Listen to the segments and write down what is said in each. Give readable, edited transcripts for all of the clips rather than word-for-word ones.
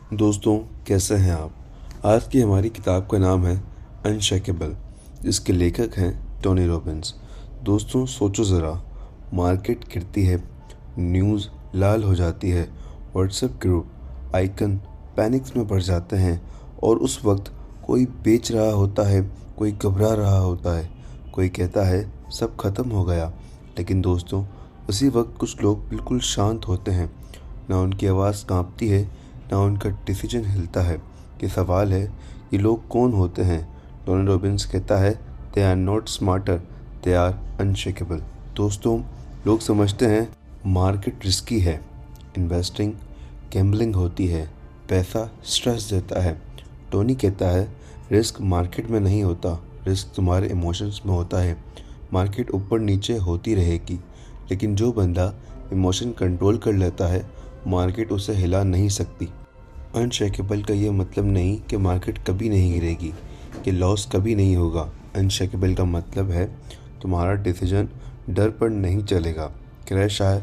दोस्तों, कैसे हैं आप। आज की हमारी किताब का नाम है अनशेकेबल, जिसके लेखक हैं टोनी रॉबिन्स। दोस्तों, सोचो ज़रा, मार्केट गिरती है, न्यूज़ लाल हो जाती है, व्हाट्सएप ग्रुप आइकन पैनिक्स में पड़ जाते हैं और उस वक्त कोई बेच रहा होता है, कोई घबरा रहा होता है, कोई कहता है सब खत्म हो गया। लेकिन दोस्तों, उसी वक्त कुछ लोग बिल्कुल शांत होते हैं। ना उनकी आवाज़ कांपती है, ना उनका डिसीजन हिलता है। कि सवाल है, ये लोग कौन होते हैं। टोनी रॉबिन्स कहता है, they are not smarter, they are unshakeable. दोस्तों, लोग समझते हैं मार्केट रिस्की है, इन्वेस्टिंग गैम्बलिंग होती है, पैसा स्ट्रेस देता है। टोनी कहता है, रिस्क मार्केट में नहीं होता, रिस्क तुम्हारे इमोशंस में होता है। मार्केट ऊपर नीचे होती रहेगी, लेकिन जो बंदा इमोशन कंट्रोल कर लेता है, मार्केट उसे हिला नहीं सकती। अनशेकेबल का ये मतलब नहीं कि मार्केट कभी नहीं गिरेगी, कि लॉस कभी नहीं होगा। अनशेकेबल का मतलब है तुम्हारा डिसीजन डर पर नहीं चलेगा। क्रैश आए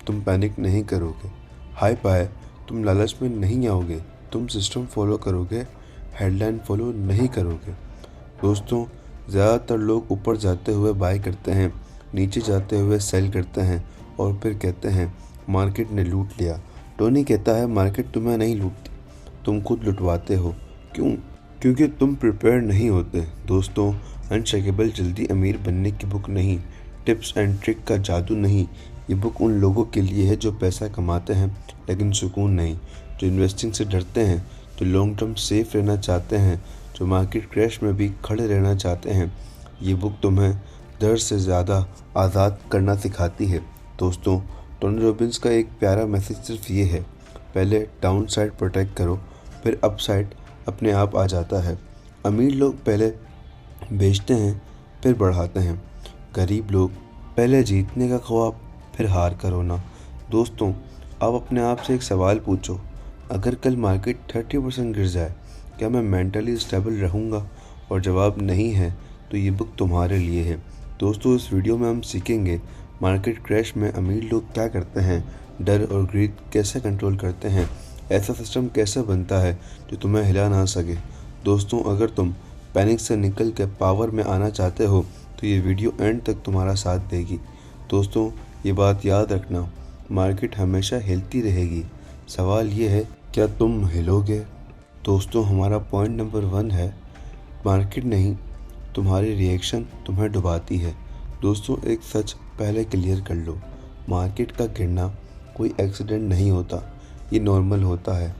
तुम पैनिक नहीं करोगे, हाइप आए तुम लालच में नहीं आओगे, तुम सिस्टम फॉलो करोगे, हेडलाइन फॉलो नहीं करोगे। दोस्तों, ज़्यादातर लोग ऊपर जाते हुए बाय करते हैं, नीचे जाते हुए सेल करते हैं और फिर कहते हैं मार्केट ने लूट लिया। टोनी कहता है, मार्केट तुम्हें नहीं लूटती, तुम खुद लुटवाते हो। क्यों? क्योंकि तुम प्रिपेयर नहीं होते। दोस्तों, अनशेकेबल जल्दी अमीर बनने की बुक नहीं, टिप्स एंड ट्रिक का जादू नहीं। ये बुक उन लोगों के लिए है जो पैसा कमाते हैं लेकिन सुकून नहीं, जो इन्वेस्टिंग से डरते हैं, जो लॉन्ग टर्म सेफ रहना चाहते हैं, जो मार्केट क्रैश में भी खड़े रहना चाहते हैं। ये बुक तुम्हें डर से ज़्यादा आज़ाद करना सिखाती है। दोस्तों, टोनी रॉबिन्स का एक प्यारा मैसेज सिर्फ ये है, पहले डाउन साइड प्रोटेक्ट करो, फिर अप साइड अपने आप आ जाता है। अमीर लोग पहले बेचते हैं फिर बढ़ाते हैं, गरीब लोग पहले जीतने का ख्वाब फिर हार कर रोना। दोस्तों, आप अपने आप से एक सवाल पूछो, अगर कल मार्केट 30% गिर जाए, क्या मैं मेंटली स्टेबल रहूँगा? और जवाब नहीं है तो ये बुक तुम्हारे लिए है। दोस्तों, इस वीडियो में हम सीखेंगे मार्केट क्रैश में अमीर लोग क्या करते हैं, डर और ग्रीड कैसे कंट्रोल करते हैं, ऐसा सिस्टम कैसे बनता है जो तुम्हें हिला ना सके। दोस्तों, अगर तुम पैनिक से निकल के पावर में आना चाहते हो तो ये वीडियो एंड तक तुम्हारा साथ देगी। दोस्तों, ये बात याद रखना, मार्केट हमेशा हिलती रहेगी, सवाल ये है क्या तुम हिलोगे। दोस्तों, हमारा पॉइंट नंबर 1 है, मार्केट नहीं, तुम्हारी रिएक्शन तुम्हें डुबाती है। दोस्तों, एक सच पहले क्लियर कर लो, मार्केट का गिरना कोई एक्सीडेंट नहीं होता, ये नॉर्मल होता है।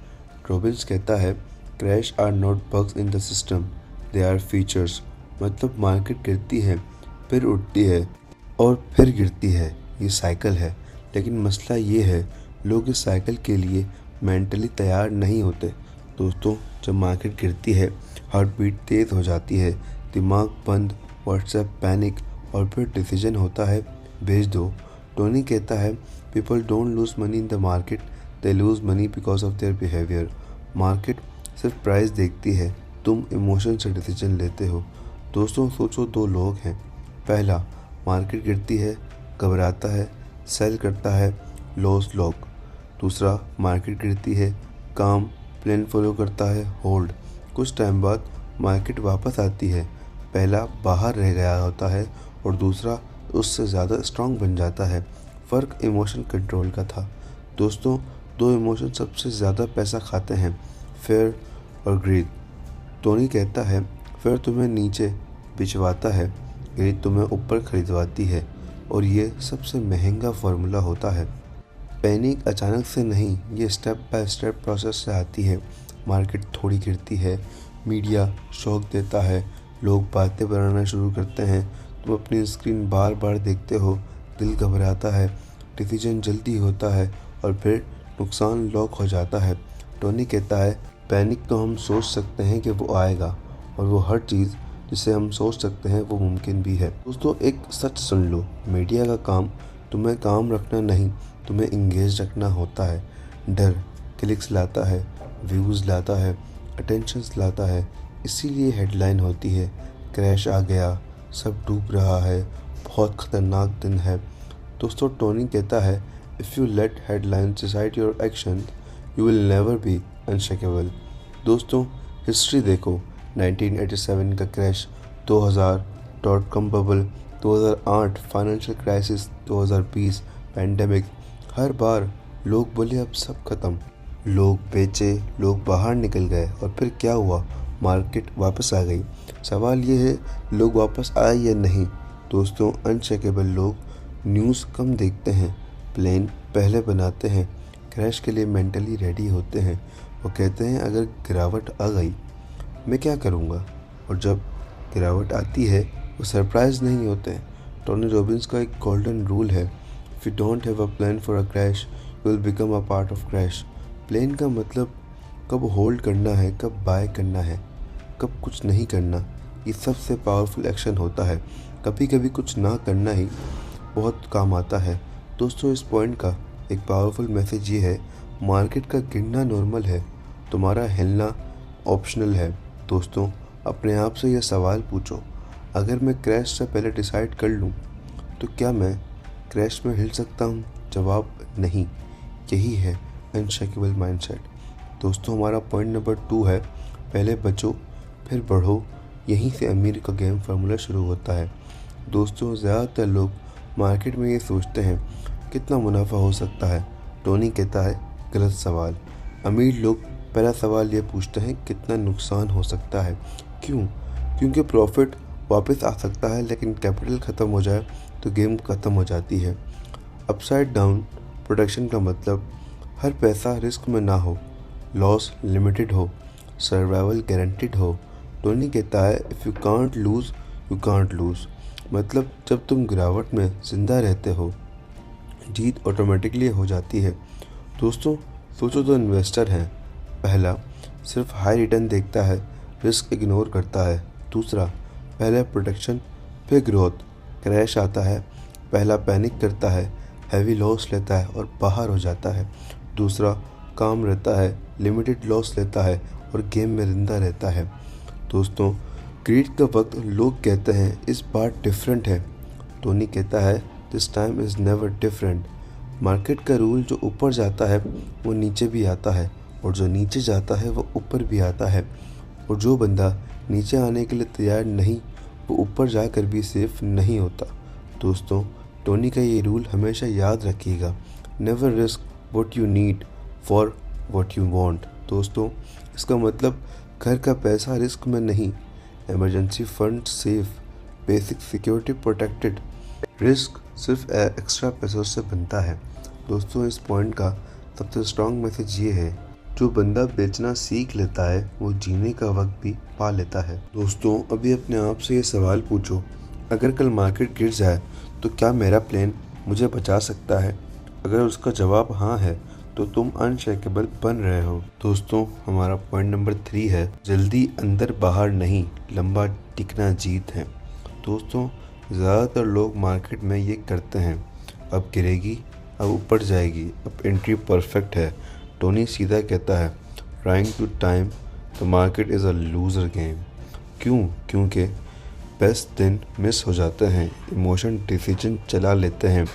रॉबिन्स कहता है, crash are not bugs in the system, they are features. मतलब मार्केट गिरती है, फिर उठती है और फिर गिरती है, ये साइकिल है। लेकिन मसला ये है, लोग इस साइकिल के लिए मेंटली तैयार नहीं होते। दोस्तों, जब मार्केट गिरती है, हार्ट बीट तेज़ हो जाती है, दिमाग बंद, व्हाट्सएप पैनिक और फिर डिसीजन होता है बेच दो। टोनी कहता है, people don't lose money in the market, they lose money because of their behaviour. Market सिर्फ प्राइस देखती है, तुम इमोशन से डिसीजन लेते हो। दोस्तों, सोचो, 2 लोग हैं, पहला मार्केट गिरती है, घबराता है, सेल करता है, लॉस लॉक। दूसरा मार्केट गिरती है, काम प्लान फॉलो करता है, होल्ड। कुछ टाइम बाद मार्केट वापस आती है, पहला बाहर रह गया होता है और दूसरा उससे ज़्यादा स्ट्रांग बन जाता है। फ़र्क इमोशन कंट्रोल का था। दोस्तों, 2 इमोशन सबसे ज़्यादा पैसा खाते हैं, फेयर और ग्रीड। टोनी कहता है, फेयर तुम्हें नीचे भिजवाता है, ग्रीड तुम्हें ऊपर खरीदवाती है, और ये सबसे महंगा फार्मूला होता है। पैनिक अचानक से नहीं, ये स्टेप बाय स्टेप प्रोसेस से आती है। मार्केट थोड़ी गिरती है, मीडिया शॉक देता है, लोग बातें बनाना शुरू करते हैं, तुम अपनी स्क्रीन बार बार देखते हो, दिल घबराता है, डिसीजन जल्दी होता है और फिर नुकसान लॉक हो जाता है। टोनी कहता है, पैनिक तो हम सोच सकते हैं कि वो आएगा, और वो हर चीज़ जिसे हम सोच सकते हैं वो मुमकिन भी है। दोस्तों, एक सच सुन लो, मीडिया का काम तुम्हें काम रखना नहीं, तुम्हें इंगेज रखना होता है। डर क्लिक्स लाता है, व्यूज़ लाता है, अटेंशंस लाता है, इसीलिए हेडलाइन होती है, क्रैश आ गया, सब डूब रहा है, बहुत ख़तरनाक दिन है। दोस्तों, टोनी कहता है, if you let headlines decide your action, you will never be unshakable. दोस्तों हिस्ट्री देखो, 1987 का crash, 2000 dot com bubble, 2008 financial crisis, 2020 pandemic. हर बार लोग बोले अब सब खत्म, लोग बेचे, लोग बाहर निकल गए और फिर क्या हुआ? मार्केट वापस आ गई। सवाल ये है, लोग वापस आए या नहीं? दोस्तों अनशेकेबल लोग न्यूज़ कम देखते हैं, प्लान पहले बनाते हैं, क्रैश के लिए मेंटली रेडी होते हैं। वो कहते हैं अगर गिरावट आ गई मैं क्या करूँगा, और जब गिरावट आती है वो सरप्राइज नहीं होते। टोनी रॉबिन्स का एक गोल्डन रूल है, if you don't have a plan for a crash you will become a part of crash. Plan का मतलब कब होल्ड करना है, कब बाय करना है, कब कुछ नहीं करना, ये सबसे पावरफुल एक्शन होता है। कभी कभी कुछ ना करना ही बहुत काम आता है। दोस्तों इस पॉइंट का एक पावरफुल मैसेज ये है, मार्केट का गिरना नॉर्मल है, तुम्हारा हिलना ऑप्शनल है। दोस्तों अपने आप से यह सवाल पूछो, अगर मैं क्रैश से पहले डिसाइड कर लूँ तो क्या मैं क्रैश में हिल सकता हूँ? जवाब नहीं। यही है अनशेकेबल माइंडसेट। दोस्तों हमारा पॉइंट नंबर 2 है, पहले बचो फिर बढ़ो। यहीं से अमीर का गेम फार्मूला शुरू होता है। दोस्तों ज़्यादातर लोग मार्केट में ये सोचते हैं कितना मुनाफा हो सकता है। टोनी कहता है गलत सवाल। अमीर लोग पहला सवाल ये पूछते हैं कितना नुकसान हो सकता है। क्यों? क्योंकि प्रॉफिट वापस आ सकता है, लेकिन कैपिटल ख़त्म हो जाए तो गेम ख़त्म हो जाती है। अपसाइड डाउन प्रोटेक्शन का मतलब हर पैसा रिस्क में ना हो, लॉस लिमिटेड हो, सर्वाइवल गारंटीड हो। टोनी कहता है if you can't lose you can't lose, मतलब जब तुम गिरावट में ज़िंदा रहते हो जीत ऑटोमेटिकली हो जाती है। दोस्तों सोचो तो इन्वेस्टर हैं, पहला सिर्फ हाई रिटर्न देखता है, रिस्क इग्नोर करता है। दूसरा पहले प्रोटेक्शन फिर ग्रोथ, क्रैश आता है पहला पैनिक करता है, हैवी लॉस लेता है और बाहर हो जाता है। दूसरा काम रहता है, लिमिटेड लॉस लेता है और गेम में जिंदा रहता है। दोस्तों ग्रीड का वक्त लोग कहते हैं इस बार डिफरेंट है। टोनी कहता है this time is never different. Market का रूल जो ऊपर जाता है वो नीचे भी आता है, और जो नीचे जाता है वो ऊपर भी आता है, और जो बंदा नीचे आने के लिए तैयार नहीं वो ऊपर जाकर भी सेफ नहीं होता। दोस्तों टोनी का ये रूल हमेशा याद रखिएगा, never risk what you need for what you want. दोस्तों इसका मतलब घर का पैसा रिस्क में नहीं, emergency fund safe, basic security protected, risk सिर्फ एक्स्ट्रा पैसों से बनता है। दोस्तों इस पॉइंट का सबसे स्ट्रॉन्ग मैसेज ये है, जो बंदा बेचना सीख लेता है वो जीने का वक्त भी पा लेता है। दोस्तों अभी अपने आप से ये सवाल पूछो, अगर कल मार्केट गिर जाए तो क्या मेरा प्लान मुझे बचा सकता है? अगर उसका जवाब हाँ है तो तुम अनशेकेबल बन रहे हो। दोस्तों हमारा पॉइंट नंबर 3 है, जल्दी अंदर बाहर नहीं, लंबा टिकना जीत है। दोस्तों ज़्यादातर लोग मार्केट में ये करते हैं, अब गिरेगी, अब ऊपर जाएगी, अब एंट्री परफेक्ट है। टोनी सीधा कहता है trying to time the market is a loser game. क्यों? क्योंकि बेस्ट दिन मिस हो जाते हैं, इमोशन डिसीजन चला लेते हैं,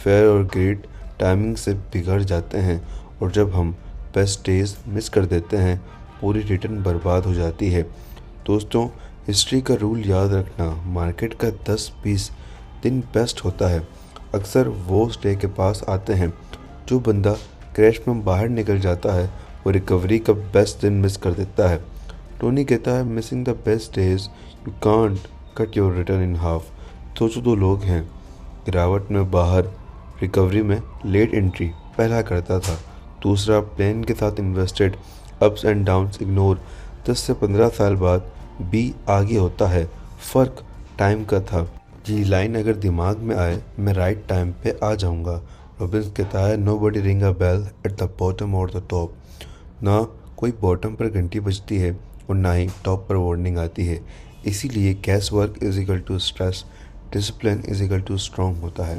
फेयर और ग्रीड टाइमिंग से बिगड़ जाते हैं, और जब हम बेस्ट डेज मिस कर देते हैं पूरी रिटर्न बर्बाद हो जाती है। दोस्तों हिस्ट्री का रूल याद रखना, मार्केट का 10-20 दिन बेस्ट होता है, अक्सर वर्स्ट डे के पास आते हैं। जो बंदा क्रैश में बाहर निकल जाता है वो रिकवरी का बेस्ट दिन मिस कर देता है। टोनी कहता है missing the best days you can't cut your return in half. सोचो दो लोग हैं, गिरावट में बाहर, रिकवरी में लेट एंट्री पहला करता था, दूसरा प्लान के साथ invested, ups and downs ignore. 10 से 15 साल बाद बी आगे होता है, फ़र्क टाइम का था। ये लाइन अगर दिमाग में आए मैं राइट टाइम पे आ जाऊंगा। रॉबिन्स कहता है nobody ring a bell at the bottom और द टॉप। ना कोई बॉटम पर घंटी बजती है और ना ही टॉप पर वार्निंग आती है। इसीलिए cash work is equal to stress, discipline is equal to strong होता है।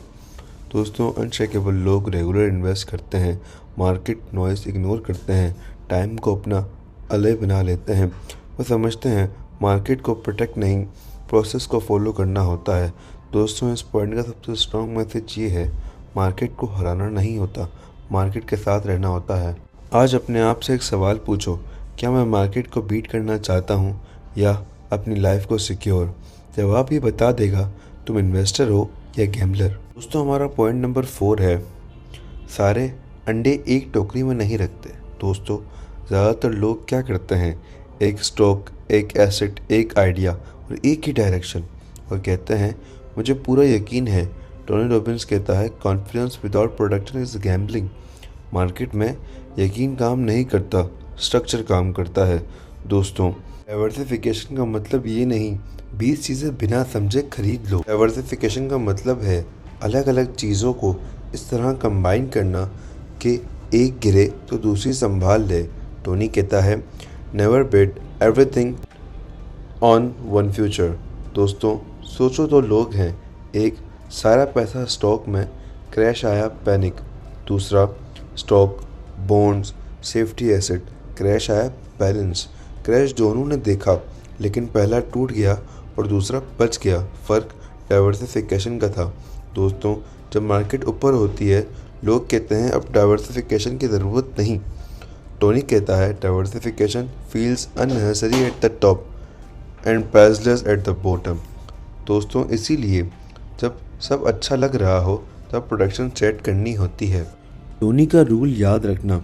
दोस्तों अनशेकेबल लोग रेगुलर इन्वेस्ट करते हैं, मार्केट नॉइस इग्नोर करते हैं, टाइम को अपना अलग बना लेते हैं। वो समझते हैं मार्केट को प्रोटेक्ट नहीं, प्रोसेस को फॉलो करना होता है। दोस्तों इस पॉइंट का सबसे स्ट्रॉन्ग मैसेज ये है, मार्केट को हराना नहीं होता, मार्केट के साथ रहना होता है। आज अपने आप से एक सवाल पूछो, क्या मैं मार्केट को बीट करना चाहता हूँ या अपनी लाइफ को सिक्योर? जवाब ये बता देगा तुम इन्वेस्टर हो या गैम्बलर। दोस्तों, हमारा पॉइंट नंबर 4 है, सारे अंडे एक टोकरी में नहीं रखते। दोस्तों, ज़्यादातर लोग क्या करते हैं, एक स्टॉक, एक एसेट, एक आइडिया और एक ही डायरेक्शन, और कहते हैं मुझे पूरा यकीन है। टोनी रॉबिन्स कहता है confidence without production is gambling. Market में यकीन काम नहीं करता, स्ट्रक्चर काम करता है। दोस्तों, डाइवर्सिफिकेशन का मतलब ये नहीं 20 चीज़ें बिना समझे खरीद लो। डाइवर्सिफिकेशन का मतलब है अलग अलग चीज़ों को इस तरह कंबाइन करना कि एक गिरे तो दूसरी संभाल ले। टोनी कहता है never bet everything on one future. दोस्तों, सोचो तो लोग हैं, एक सारा पैसा स्टॉक में, क्रैश आया पैनिक। दूसरा stock, bonds, safety asset, crash आया बैलेंस। क्रैश दोनों ने देखा, लेकिन पहला टूट गया और दूसरा बच गया। फ़र्क डाइवर्सिफिकेशन का था। दोस्तों, जब मार्केट ऊपर होती है लोग कहते हैं अब डाइवर्सिफिकेशन की ज़रूरत नहीं। टोनी कहता है diversification feels unnecessary at the top and priceless eight the bottom. दोस्तों, इसीलिए जब सब अच्छा लग रहा हो तब प्रोडक्शन सेट करनी होती है। टोनी का रूल याद रखना,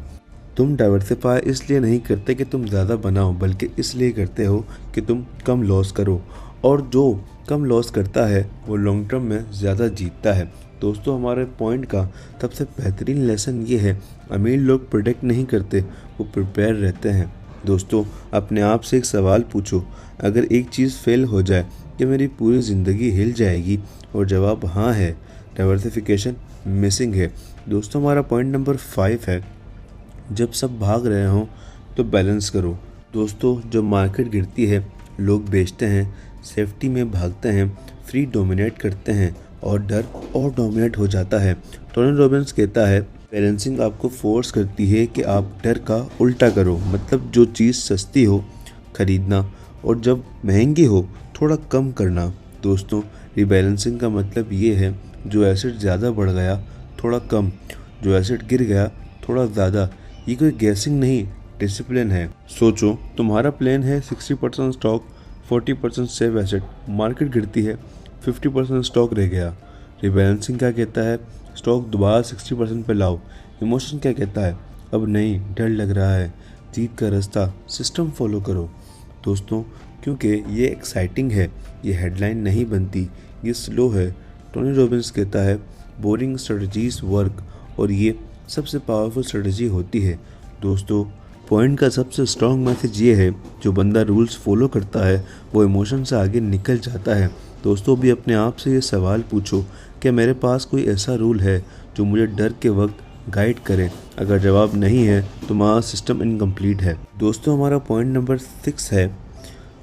तुम डाइवर्सिफाई इसलिए नहीं करते कि तुम ज़्यादा बनाओ, बल्कि इसलिए करते हो कि तुम कम लॉस करो, और जो कम लॉस करता है वो लॉन्ग टर्म में ज़्यादा जीतता है। दोस्तों, हमारे पॉइंट का सबसे बेहतरीन लेसन ये है, अमीर लोग प्रोटेक्ट नहीं करते, वो प्रिपेयर रहते हैं। दोस्तों, अपने आप से एक सवाल पूछो, अगर एक चीज़ फेल हो जाए कि मेरी पूरी ज़िंदगी हिल जाएगी? और जवाब हाँ है, डाइवर्सिफिकेशन मिसिंग है। दोस्तों, हमारा पॉइंट नंबर 5 है, जब सब भाग रहे हों तो बैलेंस करो। दोस्तों, जब मार्केट गिरती है लोग बेचते हैं, सेफ्टी में भागते हैं, फ्री डोमिनेट करते हैं और डर और डोमिनेट हो जाता है। टोनी रॉबिन्स कहता है बैलेंसिंग आपको फोर्स करती है कि आप डर का उल्टा करो, मतलब जो चीज़ सस्ती हो खरीदना और जब महंगी हो थोड़ा कम करना। दोस्तों, रिबैलेंसिंग का मतलब ये है जो एसेट ज़्यादा बढ़ गया थोड़ा कम, जो एसेट गिर गया थोड़ा ज़्यादा। ये कोई गैसिंग नहीं, डिसिप्लिन है। सोचो, तुम्हारा प्लान है 60% स्टॉक, 40% सेव एसेट, मार्केट गिरती है 50% स्टॉक रह गया। रिबैलेंसिंग क्या कहता है, स्टॉक दोबारा 60% पे लाओ। इमोशन क्या कहता है, अब नहीं, डर लग रहा है, जीत का रास्ता, सिस्टम फॉलो करो। दोस्तों, क्योंकि ये एक्साइटिंग है, ये हेडलाइन नहीं बनती, ये स्लो है। टोनी रॉबिन्स कहता है बोरिंग स्ट्रेटजीज वर्क, और ये सबसे पावरफुल स्ट्रेटजी होती है। दोस्तों, पॉइंट का सबसे स्ट्रॉन्ग मैसेज ये है, जो बंदा रूल्स फॉलो करता है वो इमोशन से आगे निकल जाता है। दोस्तों, भी अपने आप से ये सवाल पूछो, क्या मेरे पास कोई ऐसा रूल है जो मुझे डर के वक्त गाइड करे? अगर जवाब नहीं है तो हमारा सिस्टम इनकम्प्लीट है। दोस्तों, हमारा पॉइंट नंबर 6 है,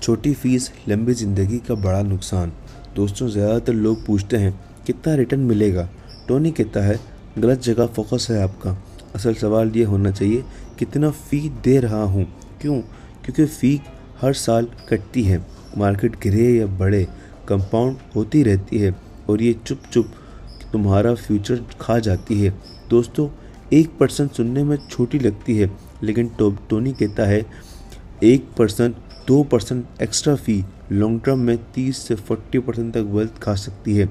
छोटी फीस लंबी ज़िंदगी का बड़ा नुकसान। दोस्तों, ज़्यादातर लोग पूछते हैं कितना रिटर्न मिलेगा। टोनी कहता है गलत जगह फोकस है आपका। असल सवाल ये होना चाहिए कितना फ़ी दे रहा हूँ। क्यों? क्योंकि फ़ी हर साल कटती है, मार्केट गिरे या बढ़े कंपाउंड होती रहती है, और ये चुप चुप तुम्हारा फ्यूचर खा जाती है। दोस्तों, 1% सुनने में छोटी लगती है, लेकिन टोनी कहता है 1% 2% एक्स्ट्रा फ़ी लॉन्ग टर्म में 30 से 40% तक वेल्थ खा सकती है।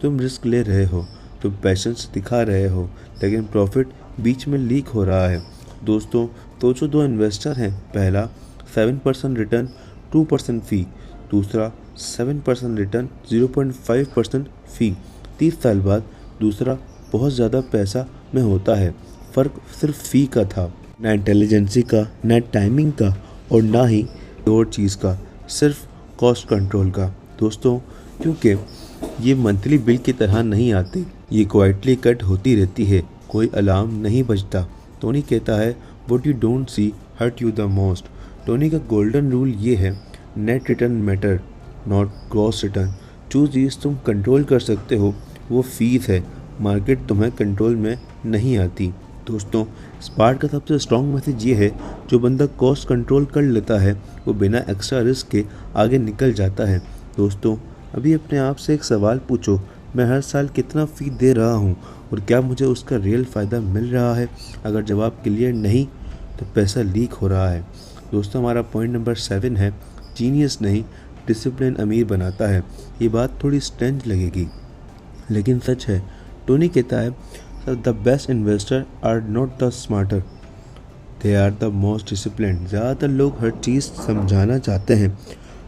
तुम रिस्क ले रहे हो, तुम पैशंस दिखा रहे हो, लेकिन प्रॉफिट बीच में लीक हो रहा है। दोस्तों, सोचो, दो इन्वेस्टर हैं, पहला 7% रिटर्न 2% फ़ी, दूसरा 7% रिटर्न 0.5% फ़ी। 30 साल बाद दूसरा बहुत ज़्यादा पैसा में होता है। फ़र्क सिर्फ फ़ी का था, ना इंटेलिजेंसी का, ना टाइमिंग का, और ना ही और चीज़ का, सिर्फ कॉस्ट कंट्रोल का। दोस्तों, क्योंकि ये मंथली बिल की तरह नहीं आती, ये क्वाइटली कट होती रहती है, कोई अलार्म नहीं बजता। टोनी कहता है what you don't see hurt you the most. Tony का गोल्डन रूल ये है, net return matter not gross return. जो चीज़ तुम कंट्रोल कर सकते हो वो फीस है, मार्केट तुम्हें कंट्रोल में नहीं आती। दोस्तों, स्पार्ट का सबसे स्ट्रॉन्ग मैसेज ये है, जो बंदा कॉस्ट कंट्रोल कर लेता है वो बिना एक्स्ट्रा रिस्क के आगे निकल जाता है। दोस्तों, अभी अपने आप से एक सवाल पूछो, मैं हर साल कितना फ़ी दे रहा हूँ और क्या मुझे उसका रियल फ़ायदा मिल रहा है? अगर जवाब क्लियर नहीं तो पैसा लीक हो रहा है। दोस्तों हमारा पॉइंट नंबर 7 है, जीनियस नहीं डिसिप्लिन अमीर बनाता है। ये बात थोड़ी स्ट्रेंज लगेगी लेकिन सच है। टोनी कहता है the best investor are not the smarter, they are the most discipline. ज़्यादातर लोग हर चीज़ समझाना चाहते हैं,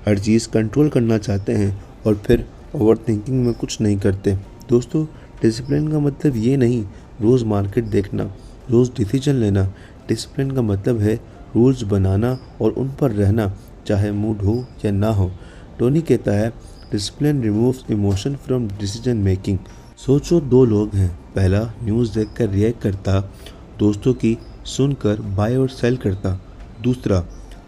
हर चीज़ कंट्रोल करना चाहते हैं और फिर ओवर थिंकिंग में कुछ नहीं करते। दोस्तों डिसिप्लिन का मतलब ये नहीं रोज़ मार्केट देखना, रोज़ डिसीजन लेना। डिसिप्लिन का मतलब है रूल्स बनाना और उन पर रहना, चाहे मूड हो या ना हो। टोनी कहता है discipline removes emotion from decision making. सोचो दो लोग हैं, पहला न्यूज़ देखकर रिएक्ट करता, दोस्तों की सुनकर बाय और सेल करता। दूसरा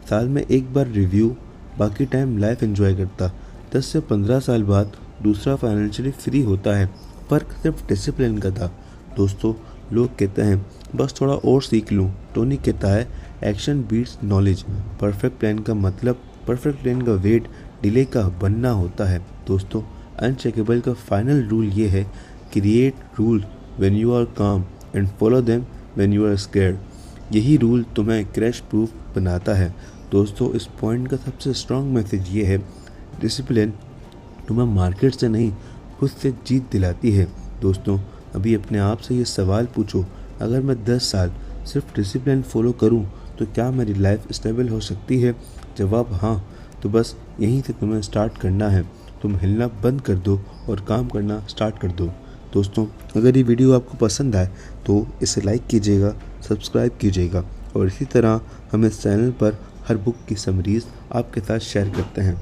साल में एक बार रिव्यू, बाकी टाइम लाइफ एंजॉय करता। 10 से 15 साल बाद दूसरा फाइनेंशियली फ्री होता है। फ़र्क सिर्फ डिसिप्लिन का था। दोस्तों लोग कहते हैं बस थोड़ा और सीख लूँ, टोनी कहता है action beats knowledge. Perfect plan का वेट डिले का बनना होता है। दोस्तों अनचेकेबल का फाइनल रूल ये है, create rule when you are calm and follow them when you are scared. यही रूल तुम्हें क्रैश प्रूफ बनाता है। दोस्तों इस पॉइंट का सबसे स्ट्रॉन्ग मैसेज ये है, डिसिप्लिन तुम्हें मार्केट से नहीं खुद से जीत दिलाती है। दोस्तों अभी अपने आप से ये सवाल पूछो, अगर मैं 10 साल सिर्फ डिसिप्लिन फॉलो करूं तो क्या मेरी लाइफ स्टेबल हो सकती है? जवाब हाँ। तो बस यहीं से तुम्हें स्टार्ट करना है। तुम हिलना बंद कर दो और काम करना स्टार्ट कर दो। दोस्तों अगर ये वीडियो आपको पसंद आए तो इसे लाइक कीजिएगा, सब्सक्राइब कीजिएगा और इसी तरह हम इस चैनल पर हर बुक की समरीज़ आपके साथ शेयर करते हैं।